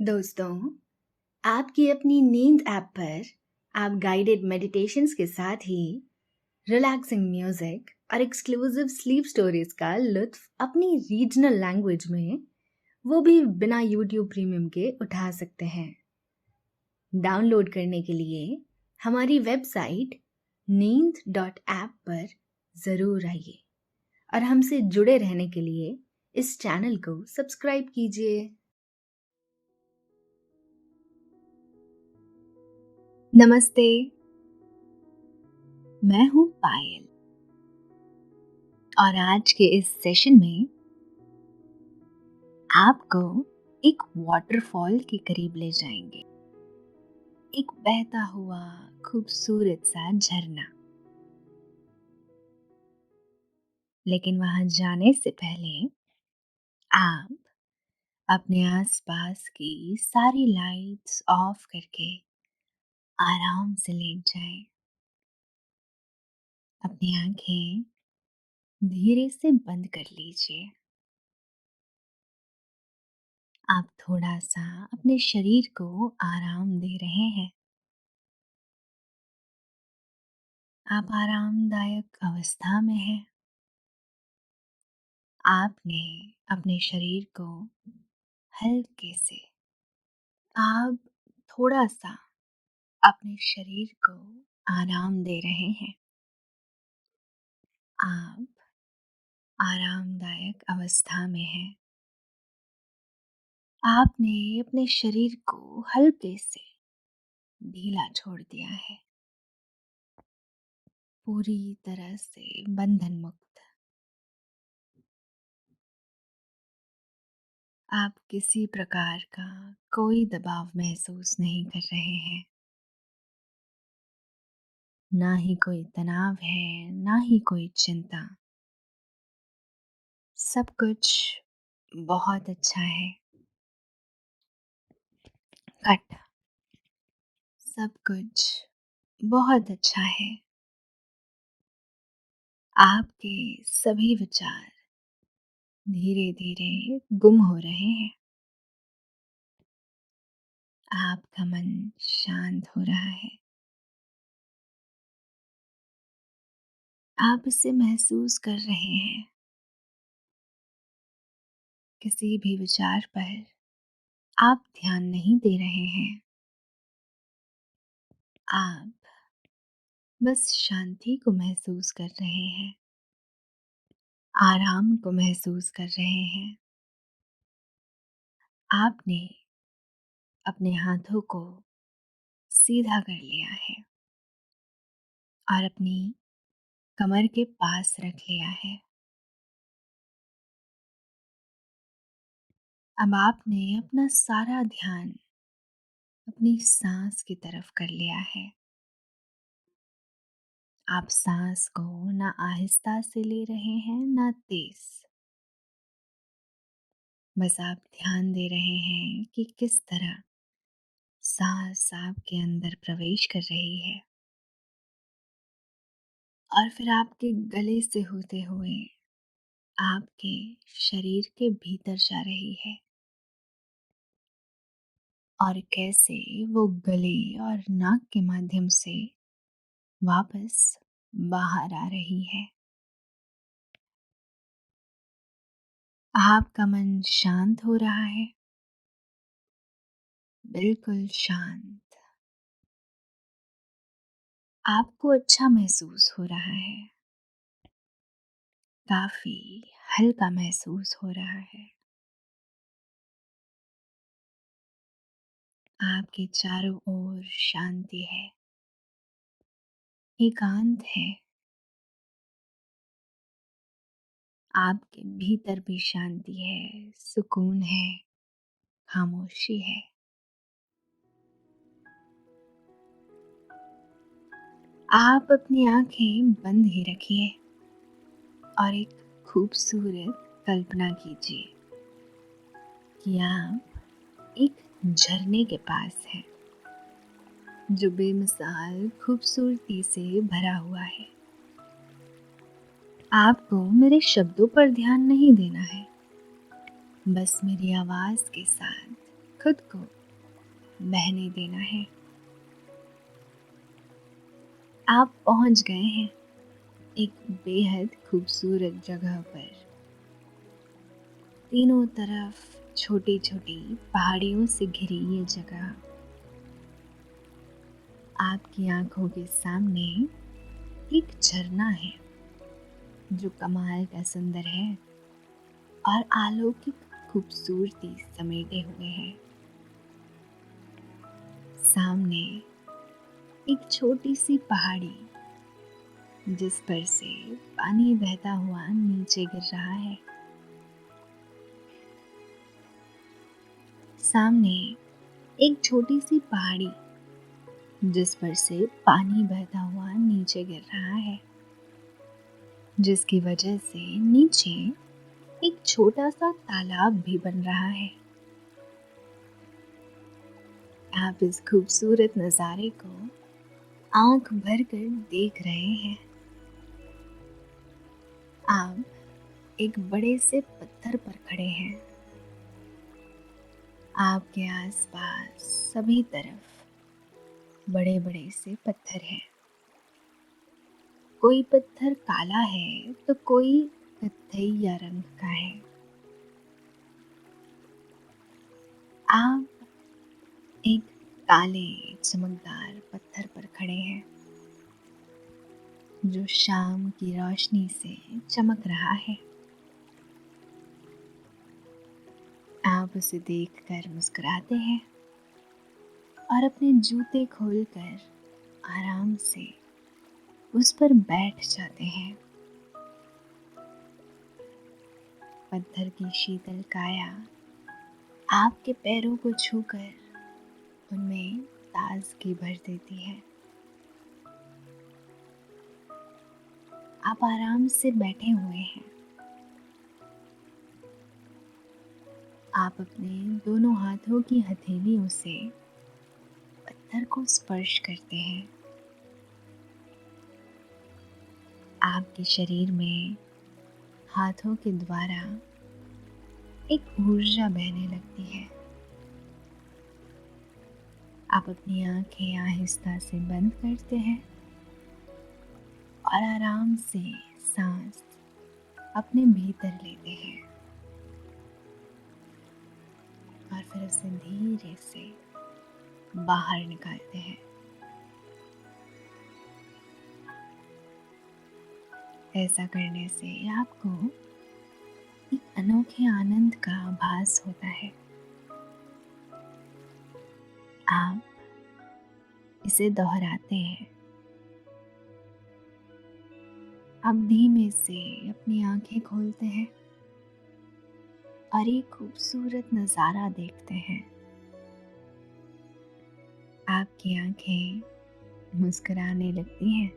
दोस्तों, आपकी अपनी नींद ऐप पर आप गाइडेड मेडिटेशंस के साथ ही रिलैक्सिंग म्यूजिक और एक्सक्लूसिव स्लीप स्टोरीज का लुत्फ अपनी रीजनल लैंग्वेज में, वो भी बिना यूट्यूब प्रीमियम के उठा सकते हैं। डाउनलोड करने के लिए हमारी वेबसाइट नींद.ऐप पर ज़रूर आइए और हमसे जुड़े रहने के लिए इस चैनल को सब्सक्राइब कीजिए। नमस्ते, मैं हूँ पायल और आज के इस सेशन में आपको एक वाटरफॉल के करीब ले जाएंगे। एक बहता हुआ खूबसूरत सा झरना। लेकिन वहां जाने से पहले आप अपने आसपास की सारी लाइट्स ऑफ करके आराम से लेट जाएं। अपनी आंखें धीरे से बंद कर लीजिए। आप थोड़ा सा अपने शरीर को आराम दे रहे हैं। आप आरामदायक अवस्था में हैं। आपने अपने शरीर को हल्के से, आप थोड़ा सा अपने शरीर को आराम दे रहे हैं। आप आरामदायक अवस्था में हैं। आपने अपने शरीर को हल्के से ढीला छोड़ दिया है, पूरी तरह से बंधन मुक्त। आप किसी प्रकार का कोई दबाव महसूस नहीं कर रहे हैं। ना ही कोई तनाव है, ना ही कोई चिंता। सब कुछ बहुत अच्छा है। कट सब कुछ बहुत अच्छा है। आपके सभी विचार धीरे धीरे गुम हो रहे हैं। आपका मन शांत हो रहा है। आप इसे महसूस कर रहे हैं। किसी भी विचार पर आप ध्यान नहीं दे रहे हैं। आप बस शांति को महसूस कर रहे हैं, आराम को महसूस कर रहे हैं। आपने अपने हाथों को सीधा कर लिया है और अपनी कमर के पास रख लिया है। अब आपने अपना सारा ध्यान अपनी सांस की तरफ कर लिया है। आप सांस को ना आहिस्ता से ले रहे हैं ना तेज। बस आप ध्यान दे रहे हैं कि किस तरह सांस आपके अंदर प्रवेश कर रही है और फिर आपके गले से होते हुए आपके शरीर के भीतर जा रही है और कैसे वो गले और नाक के माध्यम से वापस बाहर आ रही है। आपका मन शांत हो रहा है, बिल्कुल शांत। आपको अच्छा महसूस हो रहा है, काफी हल्का महसूस हो रहा है। आपके चारों ओर शांति है, एकांत है। आपके भीतर भी शांति है, सुकून है, खामोशी है। आप अपनी आंखें बंद ही रखिए और एक खूबसूरत कल्पना कीजिए कि आप एक झरने के पास हैं जो बेमिसाल खूबसूरती से भरा हुआ है। आपको मेरे शब्दों पर ध्यान नहीं देना है, बस मेरी आवाज के साथ खुद को बहने देना है। आप पहुंच गए हैं एक बेहद खूबसूरत जगह पर। तीनों तरफ छोटी छोटी पहाड़ियों से घिरी ये जगह आपकी आंखों के सामने एक झरना है जो कमाल का सुंदर है और अलौकिक खूबसूरती समेटे हुए है। सामने एक छोटी सी पहाड़ी जिस पर से पानी बहता हुआ नीचे गिर रहा है। सामने एक छोटी सी पहाड़ी जिस पर से पानी बहता हुआ नीचे गिर रहा है, जिसकी वजह से नीचे एक छोटा सा तालाब भी बन रहा है। आप इस खूबसूरत नज़ारे को आंख भर कर देख रहे हैं। आप एक बड़े से पत्थर पर खड़े हैं। आपके आसपास सभी तरफ बड़े बड़े से पत्थर हैं। कोई पत्थर काला है तो कोई कत्थईया रंग का है। आप एक काले चमकदार पत्थर पर खड़े हैं जो शाम की रोशनी से चमक रहा है। आप उसे देखकर मुस्कुराते हैं और अपने जूते खोलकर आराम से उस पर बैठ जाते हैं। पत्थर की शीतल काया आपके पैरों को छूकर उनमें ताजगी भर देती है। आप आराम से बैठे हुए हैं। आप अपने दोनों हाथों की हथेलियों से पत्थर को स्पर्श करते हैं। आपके शरीर में हाथों के द्वारा एक ऊर्जा बहने लगती है। आप अपनी आंखें आहिस्ता से बंद करते हैं और आराम से सांस अपने भीतर लेते हैं और फिर उसे धीरे से बाहर निकालते हैं। ऐसा करने से आपको एक अनोखे आनंद का आभास होता है। आप इसे दोहराते हैं। आप धीमे से अपनी आंखें खोलते हैं और एक खूबसूरत नज़ारा देखते हैं। आपकी आंखें मुस्कुराने लगती हैं।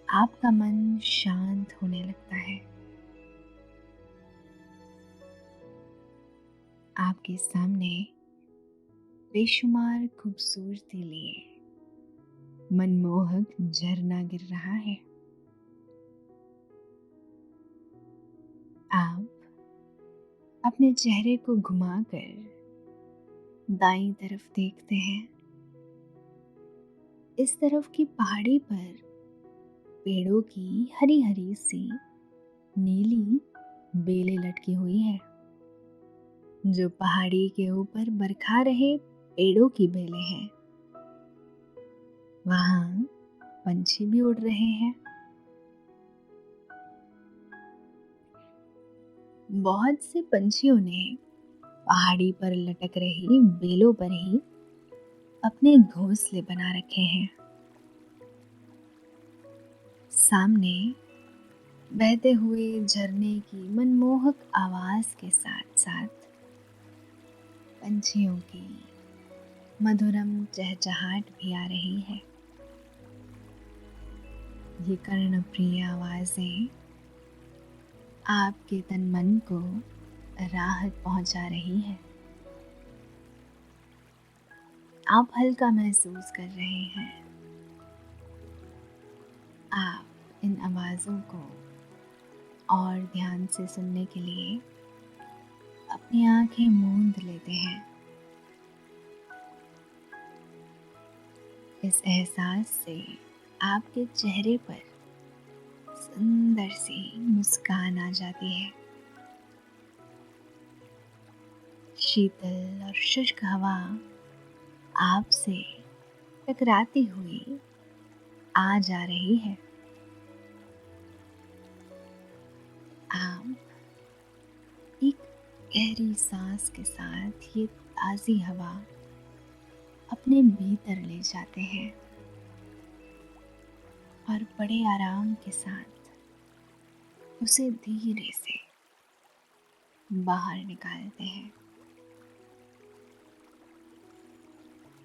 आपका मन शांत होने लगता है। आपके सामने बेशुमार खूबसूरती लिए मनमोहक झरना गिर रहा है। आप अपने चेहरे को घुमाकर दाईं तरफ देखते हैं। इस तरफ की पहाड़ी पर पेड़ों की हरी हरी सी नीली बेलें लटकी हुई है, जो पहाड़ी के ऊपर बरखा रहे पेड़ों की बेलें हैं। वहां पंछी भी उड़ रहे हैं। बहुत से पंछियों ने पहाड़ी पर लटक रही बेलों पर ही अपने घोंसले बना रखे हैं। सामने बहते हुए झरने की मनमोहक आवाज के साथ साथ पंछियों की मधुरम चहचहाट भी आ रही है। ये कर्णप्रिय आवाजें आपके तन मन को राहत पहुंचा रही है। आप हल्का महसूस कर रहे हैं। आप इन आवाज़ों को और ध्यान से सुनने के लिए अपनी आंखें मूंद लेते हैं। इस एहसास से आपके चेहरे पर सुंदर सी मुस्कान आ जाती है। शीतल और शुष्क हवा आपसे टकराती हुई आ जा रही है। आप एक गहरी सांस के साथ ये ताज़ी हवा अपने भीतर ले जाते हैं और बड़े आराम के साथ उसे धीरे से बाहर निकालते हैं।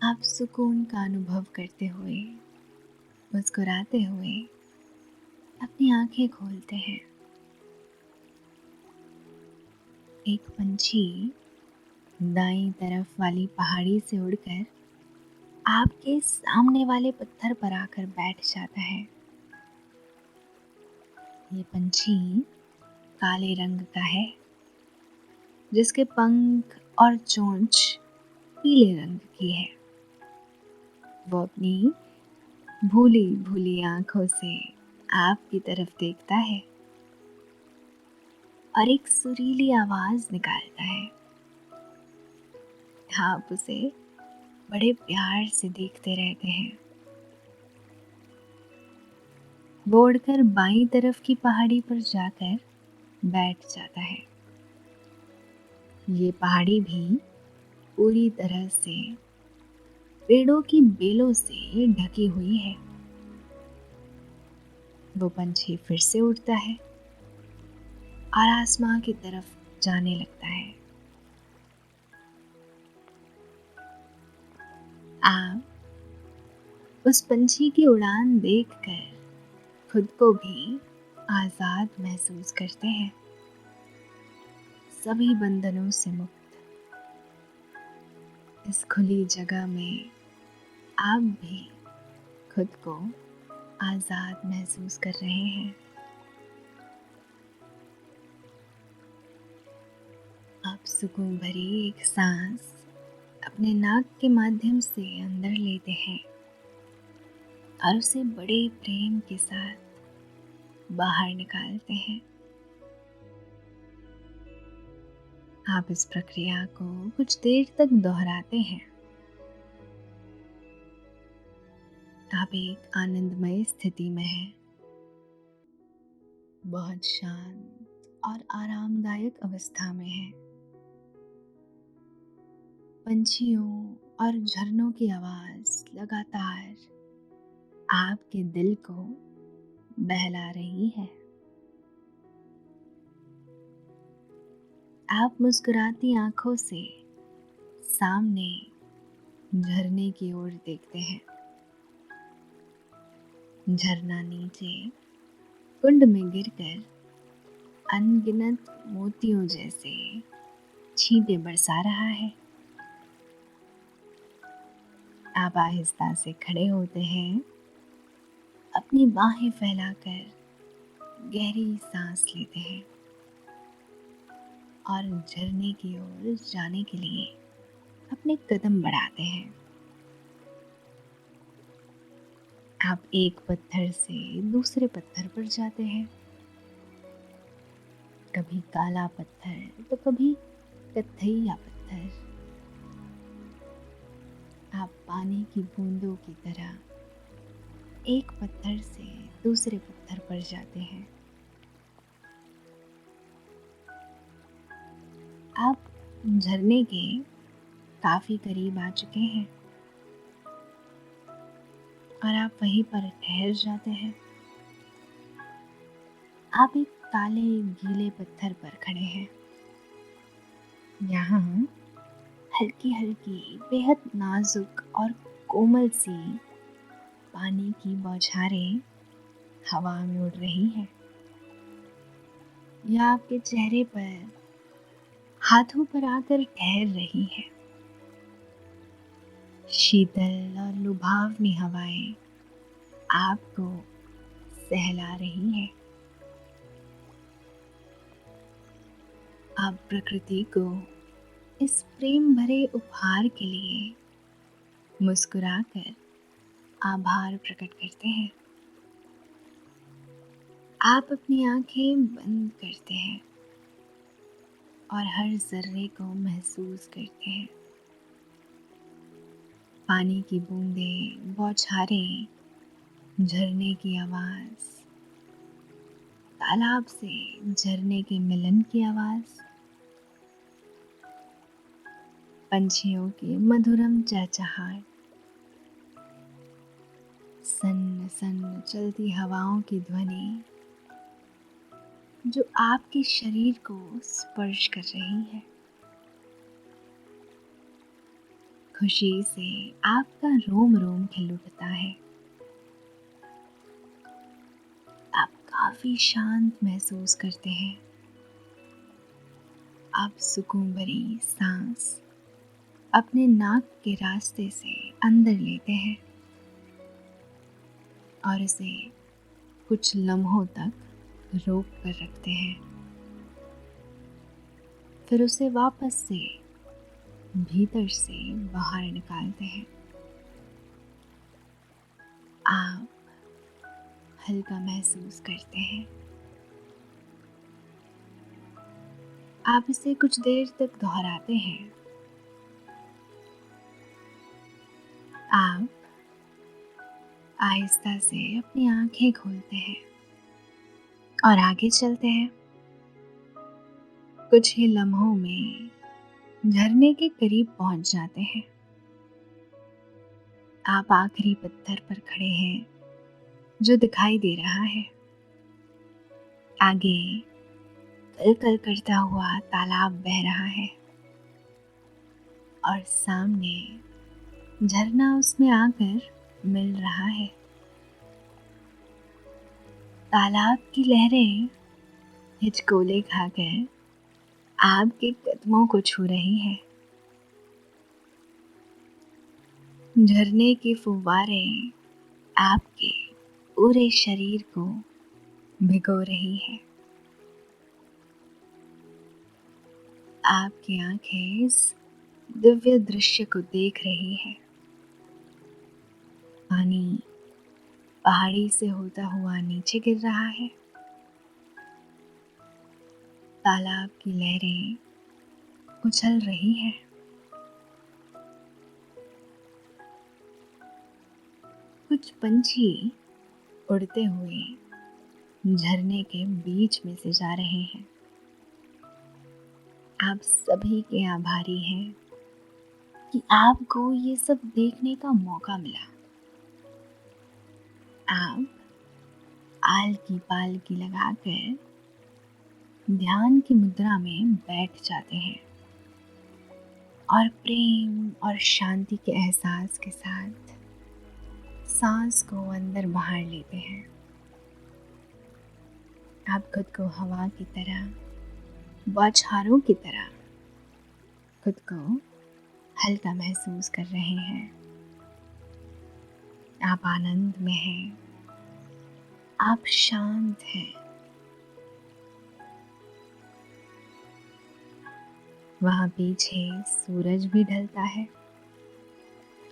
आप सुकून का अनुभव करते हुए, मुस्कुराते हुए अपनी आंखें खोलते हैं। एक पंछी दाईं तरफ वाली पहाड़ी से उड़कर आपके सामने वाले पत्थर पर आकर बैठ जाता है। ये पंछी काले रंग का है, जिसके पंख और चोंच पीले रंग की है। वो अपनी भूली भूली आंखों से आपकी तरफ देखता है और एक सुरीली आवाज निकालता है। आप उसे बड़े प्यार से देखते रहते हैं। वो उड़कर बाईं तरफ की पहाड़ी पर जाकर बैठ जाता है। ये पहाड़ी भी पूरी तरह से पेड़ों की बेलों से ढकी हुई है। वो पंछी फिर से उड़ता है और आसमां की तरफ जाने लगता है। आप उस पंछी की उड़ान देखकर खुद को भी आजाद महसूस करते हैं, सभी बंधनों से मुक्त। इस खुली जगह में आप भी खुद को आजाद महसूस कर रहे हैं। आप सुकून भरी एक सांस अपने नाक के माध्यम से अंदर लेते हैं और उसे बड़े प्रेम के साथ बाहर निकालते हैं। आप इस प्रक्रिया को कुछ देर तक दोहराते हैं। आप एक आनंदमय स्थिति में हैं, बहुत शांत और आरामदायक अवस्था में हैं। पंछियों और झरनों की आवाज लगातार आपके दिल को बहला रही है। आप मुस्कुराती आंखों से सामने झरने की ओर देखते हैं। झरना नीचे कुंड में गिरकर अनगिनत मोतियों जैसे छींटे बरसा रहा है। आप आहिस्ता से खड़े होते हैं, अपनी बाहें फैलाकर गहरी सांस लेते हैं और झरने की ओर जाने के लिए अपने कदम बढ़ाते हैं। आप एक पत्थर से दूसरे पत्थर पर जाते हैं, कभी काला पत्थर तो कभी कत्थैया पत्थर। आप पानी की बूंदों की तरह एक पत्थर से दूसरे पत्थर पर जाते हैं। आप झरने के काफी करीब आ चुके हैं और आप वहीं पर ठहर जाते हैं। आप एक काले गीले पत्थर पर खड़े हैं। यहाँ हल्की हल्की बेहद नाजुक और कोमल सी पानी की बौछारें हवा में उड़ रही हैं। यह आपके चेहरे पर हाथों पर आकर ठहर रही है। शीतल और लुभावनी हवाएं आपको सहला रही हैं। आप प्रकृति को इस प्रेम भरे उपहार के लिए मुस्कुराकर आभार प्रकट करते हैं। आप अपनी आंखें बंद करते हैं और हर जर्रे को महसूस करते हैं। पानी की बूंदें, बौछारें, झरने की आवाज, तालाब से झरने के मिलन की आवाज, पंछियों की मधुरम चहचहाहट, सन्न सन्न चलती हवाओं की ध्वनि जो आपके शरीर को स्पर्श कर रही है। खुशी से आपका रोम रोम खिल उठता है। आप काफी शांत महसूस करते हैं। आप सुकून भरी सांस अपने नाक के रास्ते से अंदर लेते हैं और इसे कुछ लम्हों तक रोक कर रखते हैं। फिर उसे वापस से भीतर से बाहर निकालते हैं। आप हल्का महसूस करते हैं। आप इसे कुछ देर तक दोहराते हैं। आप आहिस्ता से अपनी आंखें खोलते हैं और आगे चलते हैं। कुछ ही लम्हों में झरने के करीब पहुंच जाते हैं। आप आखिरी पत्थर पर खड़े हैं जो दिखाई दे रहा है। आगे कल कल करता हुआ तालाब बह रहा है और सामने झरना उसमें आकर मिल रहा है। तालाब की लहरें हिचकोले खाकर आपके कदमों को छू रही हैं। झरने की फुव्वारें आपके पूरे शरीर को भिगो रही है। आपकी आंखें इस दिव्य दृश्य को देख रही है। पानी पहाड़ी से होता हुआ नीचे गिर रहा है। तालाब की लहरें उछल रही हैं। कुछ पंछी उड़ते हुए झरने के बीच में से जा रहे हैं। आप सभी के आभारी हैं कि आपको ये सब देखने का मौका मिला। आप आल की पाल की लगाकर ध्यान की मुद्रा में बैठ जाते हैं और प्रेम और शांति के एहसास के साथ सांस को अंदर बाहर लेते हैं। आप खुद को हवा की तरह, बौछारों की तरह खुद को हल्का महसूस कर रहे हैं। आप आनंद में हैं। आप शांत हैं। वहां पीछे सूरज भी ढलता है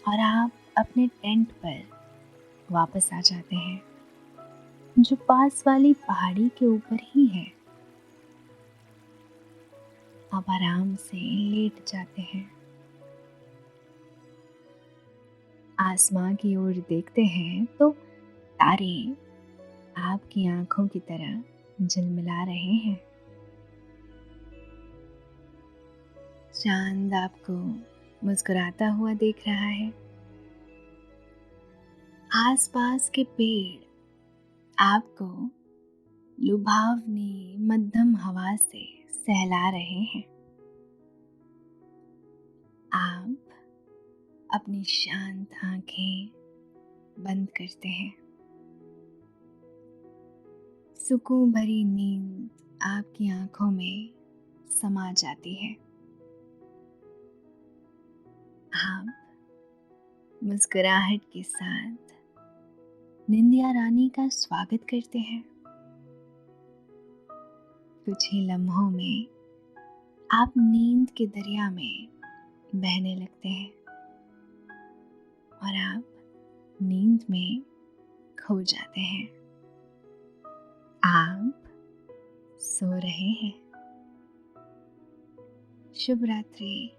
और आप अपने टेंट पर वापस आ जाते हैं जो पास वाली पहाड़ी के ऊपर ही है। आप आराम से लेट जाते हैं। आसमां की ओर देखते हैं तो तारे आपकी आंखों की तरह झिलमिला रहे हैं। चांद आपको मुस्कुराता हुआ देख रहा है। आसपास के पेड़ आपको लुभावनी मध्यम हवा से सहला रहे हैं। आप अपनी शांत आंखें बंद करते हैं। सुकून भरी नींद आपकी आंखों में समा जाती है। आप मुस्कुराहट के साथ निंदिया रानी का स्वागत करते हैं। कुछ ही लम्हों में आप नींद के दरिया में बहने लगते हैं और आप नींद में खो जाते हैं। आप सो रहे हैं। शुभ रात्रि।